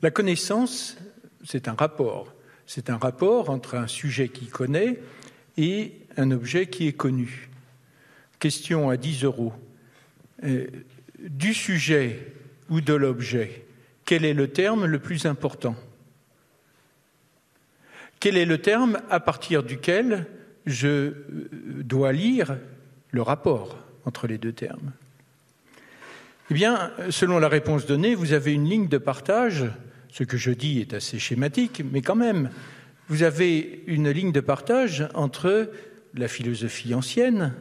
La connaissance, c'est un rapport. C'est un rapport entre un sujet qui connaît et un objet qui est connu. Question à 10 €. Du sujet ou de l'objet, quel est le terme le plus important ? Quel est le terme à partir duquel je dois lire le rapport entre les deux termes ? Eh bien, selon la réponse donnée, vous avez une ligne de partage. Ce que je dis est assez schématique, mais quand même, vous avez une ligne de partage entre la philosophie ancienne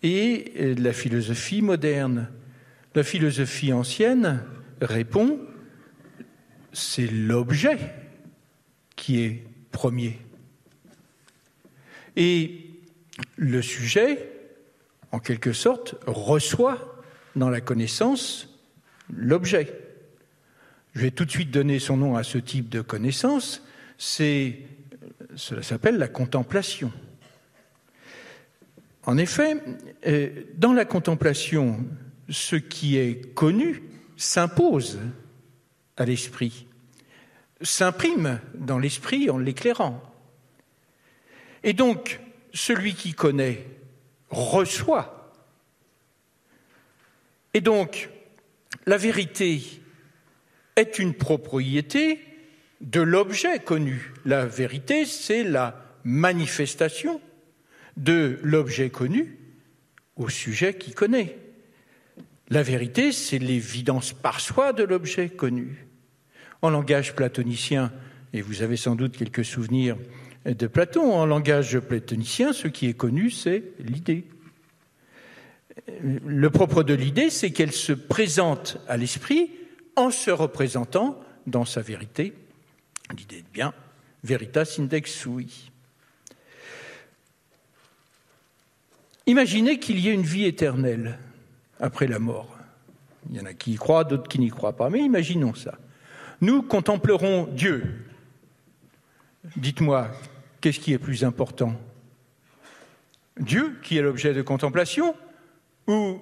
et la philosophie moderne. La philosophie ancienne répond, c'est l'objet qui est premier. Et le sujet, en quelque sorte, reçoit dans la connaissance l'objet. Je vais tout de suite donner son nom à ce type de connaissance, cela s'appelle la contemplation. En effet, dans la contemplation, ce qui est connu s'impose à l'esprit, s'imprime dans l'esprit en l'éclairant. Et donc, celui qui connaît reçoit. Et donc, la vérité est une propriété de l'objet connu. La vérité, c'est la manifestation de l'objet connu au sujet qui connaît. La vérité, c'est l'évidence par soi de l'objet connu. En langage platonicien, et vous avez sans doute quelques souvenirs de Platon, en langage platonicien, ce qui est connu, c'est l'idée. Le propre de l'idée, c'est qu'elle se présente à l'esprit en se représentant dans sa vérité. L'idée est bien, veritas index sui. Imaginez qu'il y ait une vie éternelle après la mort. Il y en a qui y croient, d'autres qui n'y croient pas, mais imaginons ça. Nous contemplerons Dieu. Dites-moi, qu'est-ce qui est plus important ? Dieu, qui est l'objet de contemplation, ou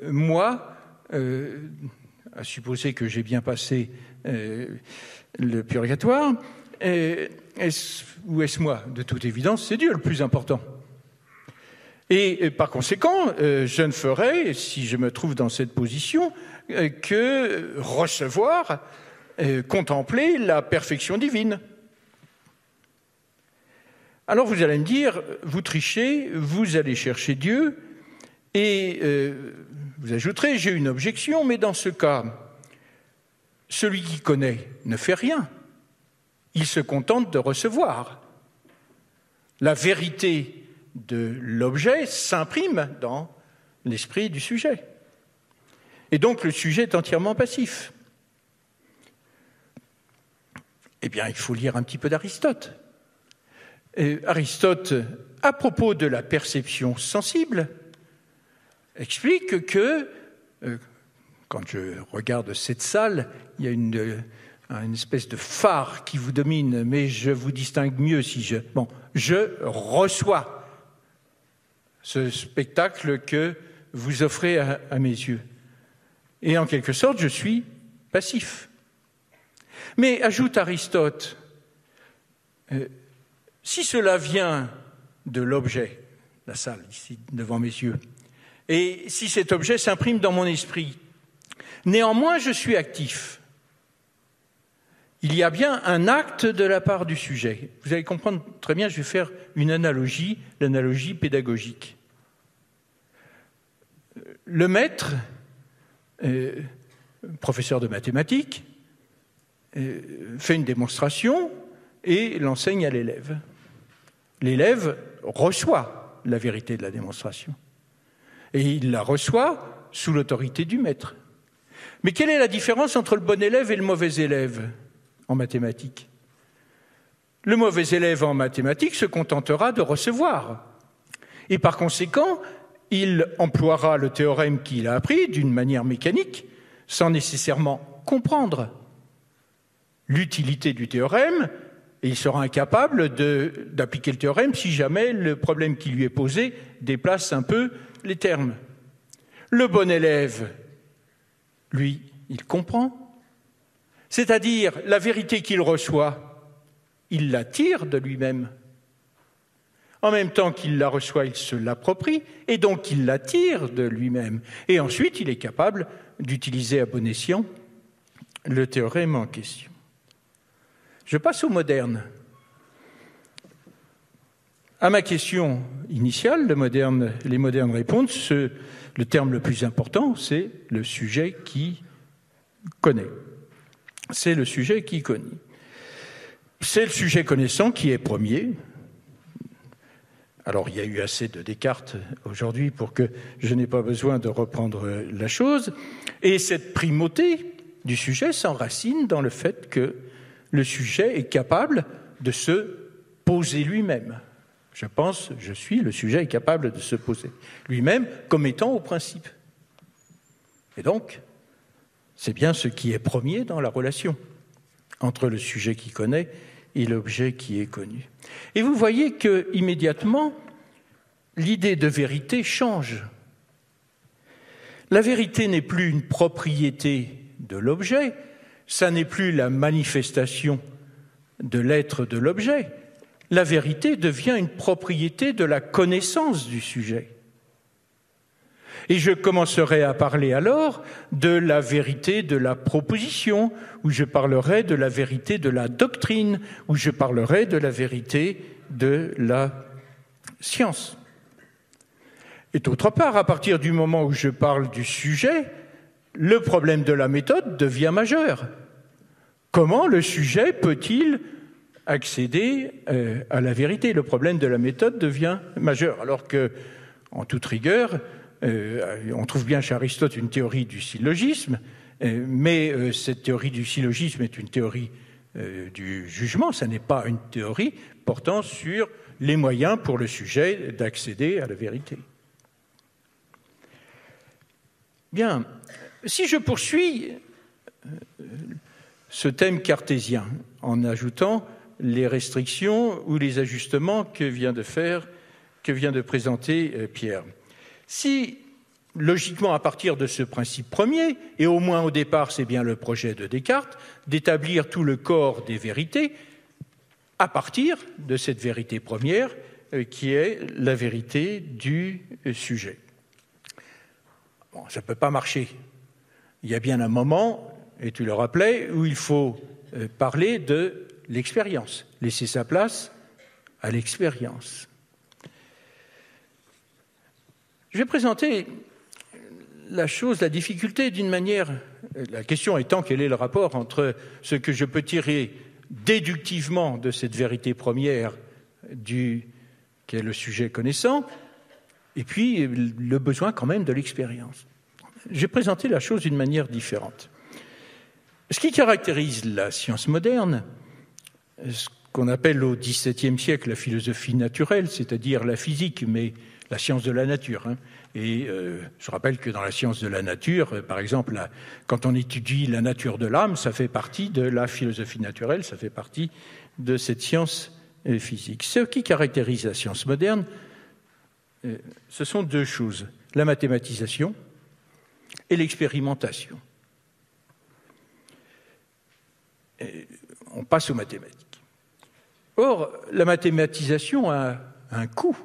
moi, à supposer que j'ai bien passé le purgatoire, ou est-ce moi ? De toute évidence, c'est Dieu le plus important. Et par conséquent, je ne ferai, si je me trouve dans cette position, que recevoir, contempler la perfection divine. Alors vous allez me dire, vous trichez, vous allez chercher Dieu, et vous ajouterez, j'ai une objection, mais dans ce cas, celui qui connaît ne fait rien. Il se contente de recevoir. La vérité de l'objet s'imprime dans l'esprit du sujet. Et donc le sujet est entièrement passif. Eh bien, il faut lire un petit peu d'Aristote. Aristote, à propos de la perception sensible, explique que, quand je regarde cette salle, il y a une espèce de phare qui vous domine, mais je vous distingue mieux si je reçois ce spectacle que vous offrez à mes yeux. Et en quelque sorte, je suis passif. Mais, ajoute Aristote, si cela vient de l'objet, la salle ici devant mes yeux, et si cet objet s'imprime dans mon esprit, néanmoins je suis actif. Il y a bien un acte de la part du sujet. Vous allez comprendre très bien, je vais faire une analogie, l'analogie pédagogique. Le maître, professeur de mathématiques, fait une démonstration et l'enseigne à l'élève. L'élève reçoit la vérité de la démonstration. Et il la reçoit sous l'autorité du maître. Mais quelle est la différence entre le bon élève et le mauvais élève en mathématiques ? Le mauvais élève en mathématiques se contentera de recevoir. Et par conséquent, il emploiera le théorème qu'il a appris d'une manière mécanique, sans nécessairement comprendre l'utilité du théorème, et il sera incapable d'appliquer le théorème si jamais le problème qui lui est posé déplace un peu les termes. Le bon élève, lui, il comprend, C'est-à-dire, la vérité qu'il reçoit, il la tire de lui-même. En même temps qu'il la reçoit, il se l'approprie, et donc il la tire de lui-même. Et ensuite, il est capable d'utiliser à bon escient le théorème en question. Je passe au moderne. À ma question initiale, les modernes répondent, le terme le plus important, c'est le sujet qui connaît. C'est le sujet qui connaît. C'est le sujet connaissant qui est premier. Alors, il y a eu assez de Descartes aujourd'hui pour que je n'ai pas besoin de reprendre la chose. Et cette primauté du sujet s'enracine dans le fait que le sujet est capable de se poser lui-même. Je suis, le sujet est capable de se poser lui-même comme étant au principe. Et donc, c'est bien ce qui est premier dans la relation entre le sujet qui connaît et l'objet qui est connu. Et vous voyez que, immédiatement, l'idée de vérité change. La vérité n'est plus une propriété de l'objet, ça n'est plus la manifestation de l'être de l'objet. La vérité devient une propriété de la connaissance du sujet. Et je commencerai à parler alors de la vérité de la proposition, ou je parlerai de la vérité de la doctrine, ou je parlerai de la vérité de la science. Et d'autre part, à partir du moment où je parle du sujet, le problème de la méthode devient majeur. Comment le sujet peut-il accéder à la vérité? Le problème de la méthode devient majeur, alors que, en toute rigueur, on trouve bien chez Aristote une théorie du syllogisme, mais cette théorie du syllogisme est une théorie du jugement, ça n'est pas une théorie portant sur les moyens pour le sujet d'accéder à la vérité. Bien, si je poursuis ce thème cartésien en ajoutant les restrictions ou les ajustements que vient de présenter Pierre. Si, logiquement, à partir de ce principe premier, et au moins au départ, c'est bien le projet de Descartes, d'établir tout le corps des vérités à partir de cette vérité première qui est la vérité du sujet. Bon, ça ne peut pas marcher. Il y a bien un moment, et tu le rappelais, où il faut parler de l'expérience, laisser sa place à l'expérience. Je vais présenter la difficulté d'une manière, la question étant quel est le rapport entre ce que je peux tirer déductivement de cette vérité première qui est le sujet connaissant, et puis le besoin quand même de l'expérience. J'ai présenté la chose d'une manière différente. Ce qui caractérise la science moderne, ce qu'on appelle au XVIIe siècle la philosophie naturelle, c'est-à-dire la physique, mais la science de la nature. Et je rappelle que dans la science de la nature, par exemple, quand on étudie la nature de l'âme, ça fait partie de la philosophie naturelle, ça fait partie de cette science physique. Ce qui caractérise la science moderne, ce sont deux choses, la mathématisation et l'expérimentation. On passe aux mathématiques. Or, la mathématisation a un coût.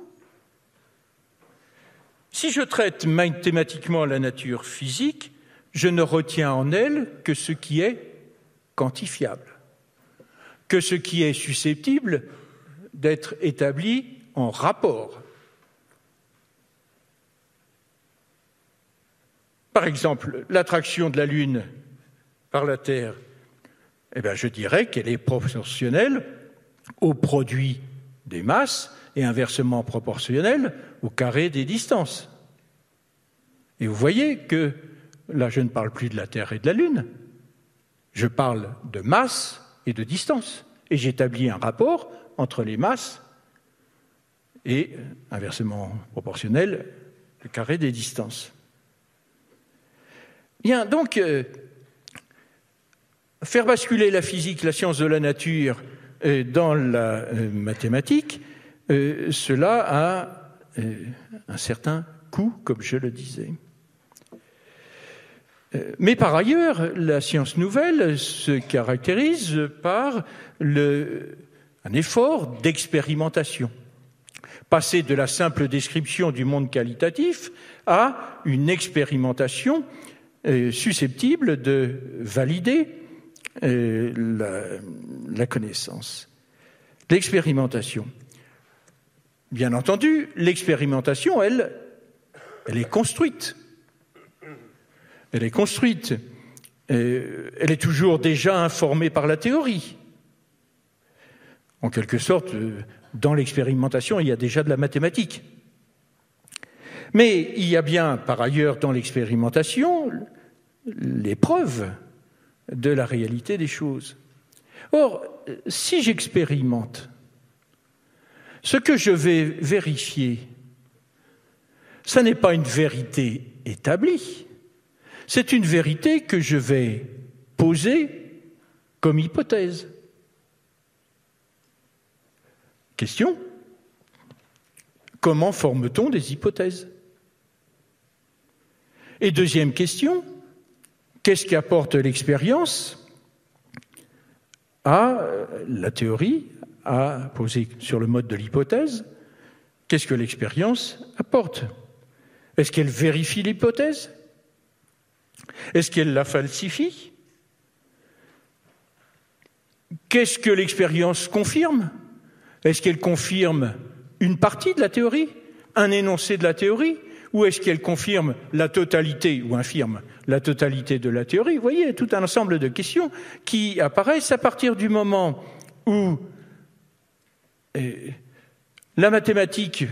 Si je traite mathématiquement la nature physique, je ne retiens en elle que ce qui est quantifiable, que ce qui est susceptible d'être établi en rapport. Par exemple, l'attraction de la Lune par la Terre, je dirais qu'elle est proportionnelle au produit des masses et inversement proportionnelle au carré des distances. Et vous voyez que, là je ne parle plus de la Terre et de la Lune, je parle de masse et de distance. Et j'établis un rapport entre les masses et, inversement proportionnel, le carré des distances. Bien, donc, faire basculer la physique, la science de la nature dans la mathématique, cela a un certain coût, comme je le disais. Mais par ailleurs, la science nouvelle se caractérise par un effort d'expérimentation. Passer de la simple description du monde qualitatif à une expérimentation susceptible de valider la connaissance. L'expérimentation. Bien entendu, l'expérimentation, elle est construite. Elle est construite. Elle est toujours déjà informée par la théorie. En quelque sorte, dans l'expérimentation, il y a déjà de la mathématique. Mais il y a bien, par ailleurs, dans l'expérimentation, les preuves de la réalité des choses. Or, si j'expérimente, ce que je vais vérifier, ce n'est pas une vérité établie, c'est une vérité que je vais poser comme hypothèse. Question : comment forme-t-on des hypothèses ? Et deuxième question, qu'est-ce qu'apporte l'expérience à la théorie, à poser sur le mode de l'hypothèse? Qu'est-ce que l'expérience apporte? Est-ce qu'elle vérifie l'hypothèse? Est-ce qu'elle la falsifie? Qu'est-ce que l'expérience confirme? Est-ce qu'elle confirme une partie de la théorie, un énoncé de la théorie, ou est-ce qu'elle confirme la totalité ou infirme la totalité de la théorie? Vous voyez, tout un ensemble de questions qui apparaissent à partir du moment où la mathématique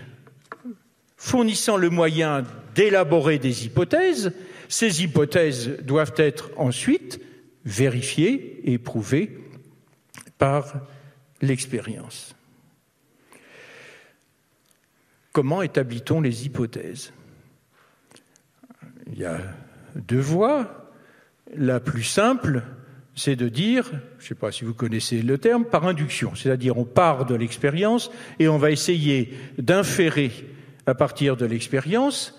fournissant le moyen d'élaborer des hypothèses, ces hypothèses doivent être ensuite vérifiées et prouvées par l'expérience. Comment établit-on les hypothèses? Il y a deux voies. La plus simple, c'est de dire, je ne sais pas si vous connaissez le terme, par induction. C'est-à-dire on part de l'expérience et on va essayer d'inférer à partir de l'expérience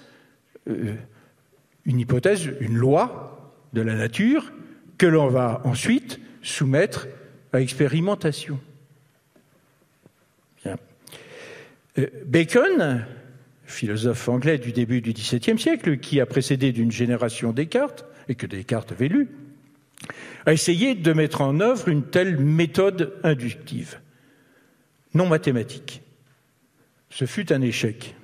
une hypothèse, une loi de la nature que l'on va ensuite soumettre à expérimentation. Bien. Bacon, philosophe anglais du début du XVIIe siècle, qui a précédé d'une génération Descartes, et que Descartes avait lu, a essayé de mettre en œuvre une telle méthode inductive, non mathématique. Ce fut un échec.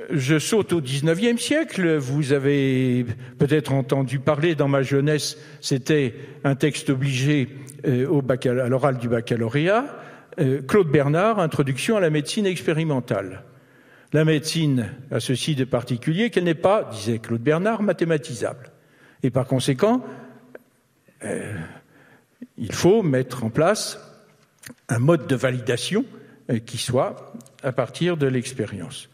Je saute au XIXe siècle, vous avez peut-être entendu parler dans ma jeunesse, c'était un texte obligé à l'oral du baccalauréat, Claude Bernard, Introduction à la médecine expérimentale. La médecine a ceci de particulier qu'elle n'est pas, disait Claude Bernard, mathématisable. Et par conséquent, il faut mettre en place un mode de validation qui soit à partir de l'expérience.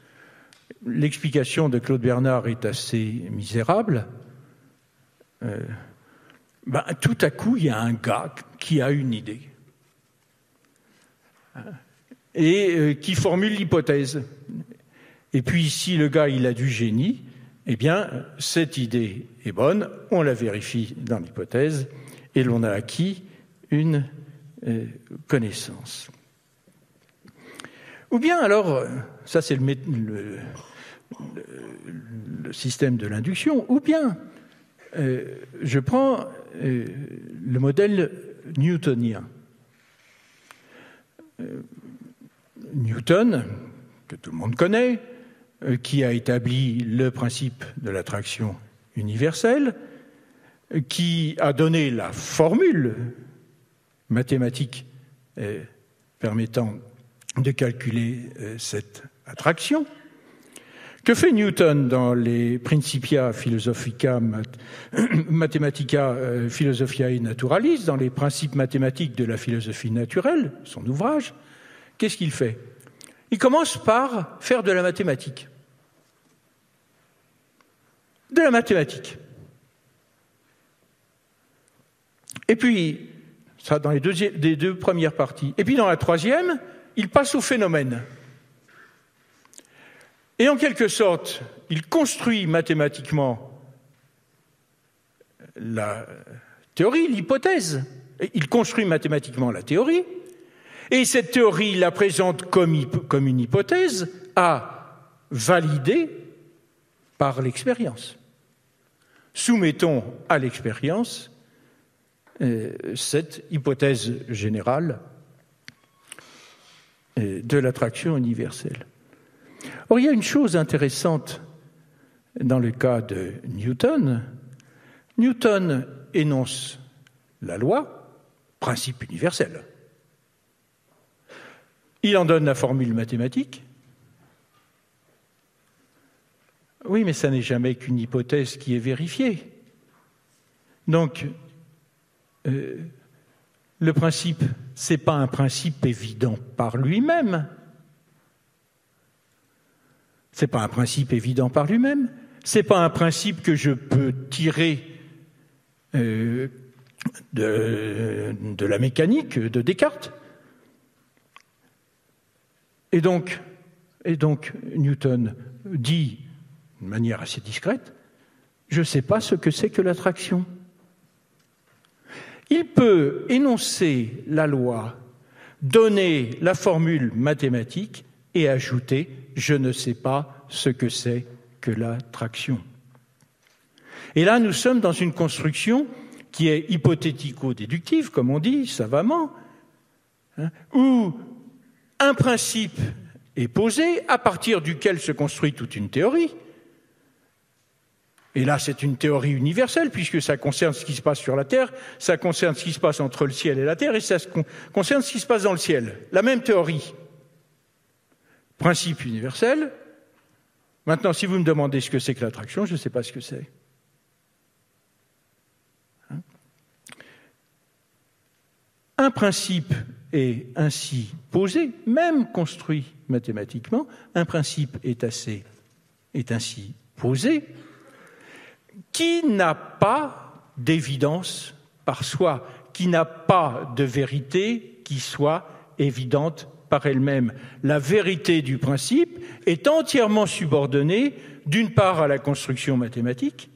L'explication de Claude Bernard est assez misérable. Tout à coup, il y a un gars qui a une idée et qui formule l'hypothèse. Et puis, si le gars il a du génie, eh bien, cette idée est bonne, on la vérifie dans l'hypothèse et l'on a acquis une connaissance. Ou bien alors, ça c'est le système de l'induction, ou bien je prends le modèle newtonien. Newton, que tout le monde connaît, qui a établi le principe de l'attraction universelle, qui a donné la formule mathématique permettant de calculer cette attraction. Que fait Newton dans les Principia Philosophica Mathematica Philosophiae Naturalis, dans les principes mathématiques de la philosophie naturelle, son ouvrage? Qu'est-ce qu'il fait? Il commence par faire de la mathématique. De la mathématique. Et puis, ça dans les deux premières parties. Et puis dans la troisième, il passe au phénomène. Et en quelque sorte, il construit mathématiquement la théorie, l'hypothèse. Il construit mathématiquement la théorie, et cette théorie la présente comme une hypothèse à valider par l'expérience. Soumettons à l'expérience cette hypothèse générale de l'attraction universelle. Or, il y a une chose intéressante dans le cas de Newton. Newton énonce la loi, principe universel. Il en donne la formule mathématique. Oui, mais ça n'est jamais qu'une hypothèse qui est vérifiée. Donc, le principe, ce n'est pas un principe évident par lui-même. Ce n'est pas un principe évident par lui-même. Ce n'est pas un principe que je peux tirer de la mécanique de Descartes. Et donc Newton dit, de manière assez discrète, je ne sais pas ce que c'est que l'attraction. Il peut énoncer la loi, donner la formule mathématique et ajouter « je ne sais pas ce que c'est que l'attraction ». Et là, nous sommes dans une construction qui est hypothético-déductive, comme on dit savamment, où un principe est posé à partir duquel se construit toute une théorie. Et là, c'est une théorie universelle, puisque ça concerne ce qui se passe sur la Terre, ça concerne ce qui se passe entre le ciel et la Terre, et ça concerne ce qui se passe dans le ciel. La même théorie. Principe universel. Maintenant, si vous me demandez ce que c'est que l'attraction, je ne sais pas ce que c'est. Un principe est ainsi posé, même construit mathématiquement, un principe est ainsi posé, qui n'a pas d'évidence par soi, qui n'a pas de vérité qui soit évidente par elle-même. La vérité du principe est entièrement subordonnée, d'une part à la construction mathématique,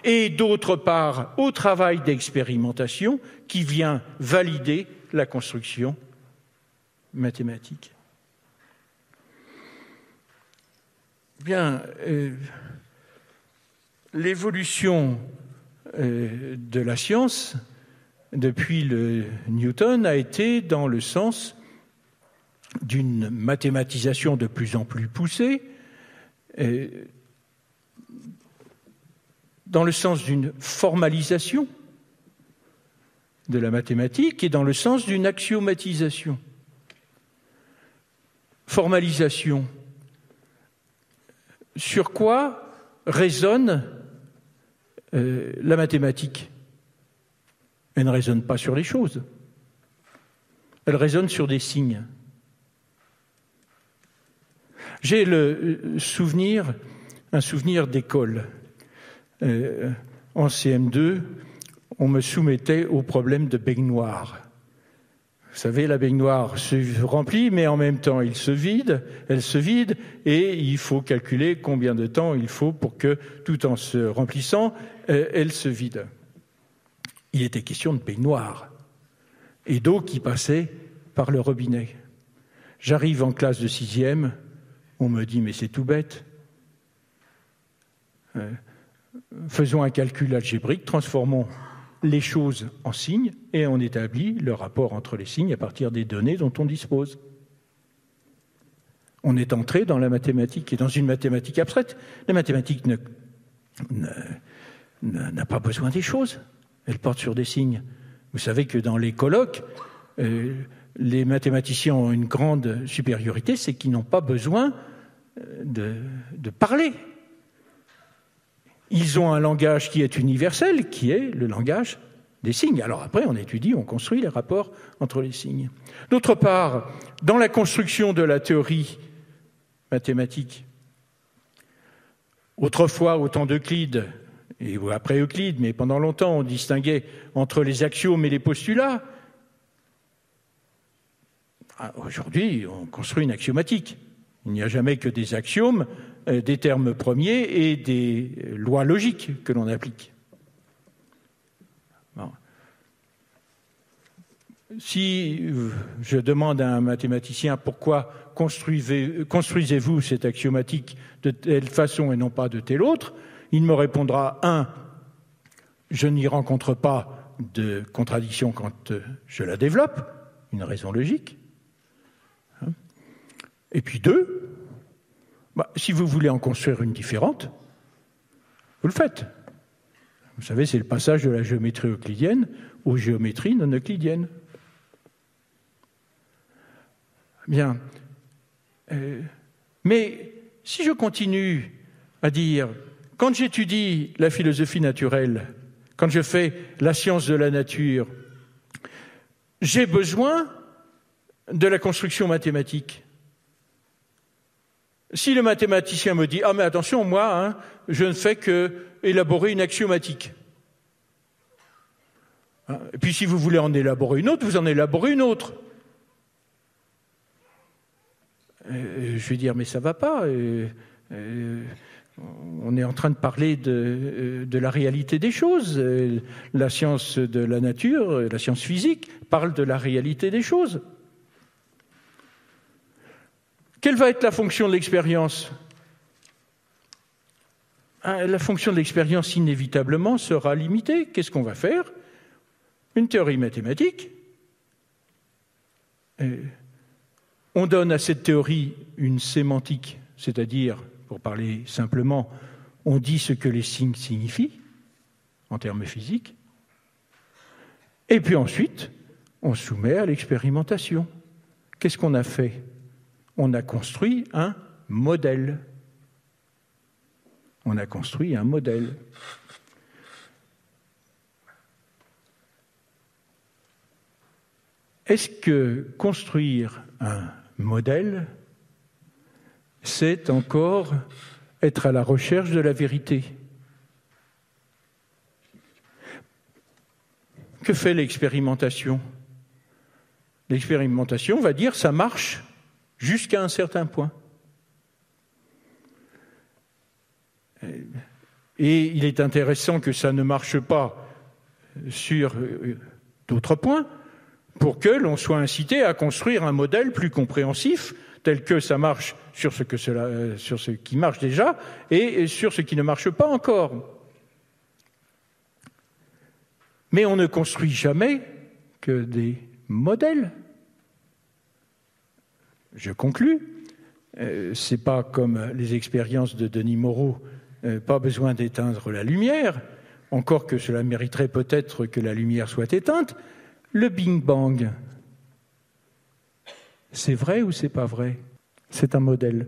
et d'autre part au travail d'expérimentation qui vient valider la construction mathématique. Bien, l'évolution de la science depuis le Newton a été dans le sens d'une mathématisation de plus en plus poussée, dans le sens d'une formalisation de la mathématique et dans le sens d'une axiomatisation. Formalisation. Sur quoi résonne la mathématique? Elle ne résonne pas sur les choses. Elle résonne sur des signes. J'ai un souvenir d'école. En CM2, on me soumettait au problème de baignoire. Vous savez, la baignoire se remplit, mais en même temps, elle se vide, et il faut calculer combien de temps il faut pour que, tout en se remplissant, elle se vide. Il était question de baignoire et d'eau qui passait par le robinet. J'arrive en classe de 6e, on me dit « mais c'est tout bête ». Faisons un calcul algébrique, transformons les choses en signes et on établit le rapport entre les signes à partir des données dont on dispose. On est entré dans la mathématique et dans une mathématique abstraite. La mathématique n'a pas besoin des choses, elle porte sur des signes. Vous savez que dans les colloques, les mathématiciens ont une grande supériorité, c'est qu'ils n'ont pas besoin de parler. Ils ont un langage qui est universel, qui est le langage des signes. Alors après, on étudie, on construit les rapports entre les signes. D'autre part, dans la construction de la théorie mathématique, autrefois, au temps d'Euclide, et après Euclide, mais pendant longtemps, on distinguait entre les axiomes et les postulats. Aujourd'hui, on construit une axiomatique. Il n'y a jamais que des axiomes, des termes premiers et des lois logiques que l'on applique. Si je demande à un mathématicien pourquoi construisez-vous cette axiomatique de telle façon et non pas de telle autre, il me répondra 1. Je n'y rencontre pas de contradiction quand je la développe, une raison logique. Et puis 2, si vous voulez en construire une différente, vous le faites. Vous savez, c'est le passage de la géométrie euclidienne aux géométries non euclidiennes. Bien. Mais si je continue à dire, quand j'étudie la philosophie naturelle, quand je fais la science de la nature, j'ai besoin de la construction mathématique. Si le mathématicien me dit « Ah, mais attention, moi, je ne fais qu'élaborer une axiomatique. » Et puis si vous voulez en élaborer une autre, vous en élaborez une autre. Je vais dire « Mais ça ne va pas. On est en train de parler de la réalité des choses. La science de la nature, la science physique, parle de la réalité des choses. » Quelle va être la fonction de l'expérience ? La fonction de l'expérience, inévitablement, sera limitée. Qu'est-ce qu'on va faire ? Une théorie mathématique. On donne à cette théorie une sémantique, c'est-à-dire, pour parler simplement, on dit ce que les signes signifient, en termes physiques. Et puis ensuite, on soumet à l'expérimentation. Qu'est-ce qu'on a fait ? On a construit un modèle. On a construit un modèle. Est-ce que construire un modèle, c'est encore être à la recherche de la vérité ? Que fait l'expérimentation ? L'expérimentation va dire ça marche jusqu'à un certain point. Et il est intéressant que ça ne marche pas sur d'autres points pour que l'on soit incité à construire un modèle plus compréhensif, tel que ça marche sur ce qui marche déjà et sur ce qui ne marche pas encore. Mais on ne construit jamais que des modèles. Je conclus, c'est pas comme les expériences de Denis Moreau, pas besoin d'éteindre la lumière, encore que cela mériterait peut-être que la lumière soit éteinte. Le Big Bang, c'est vrai ou c'est pas vrai ? C'est un modèle.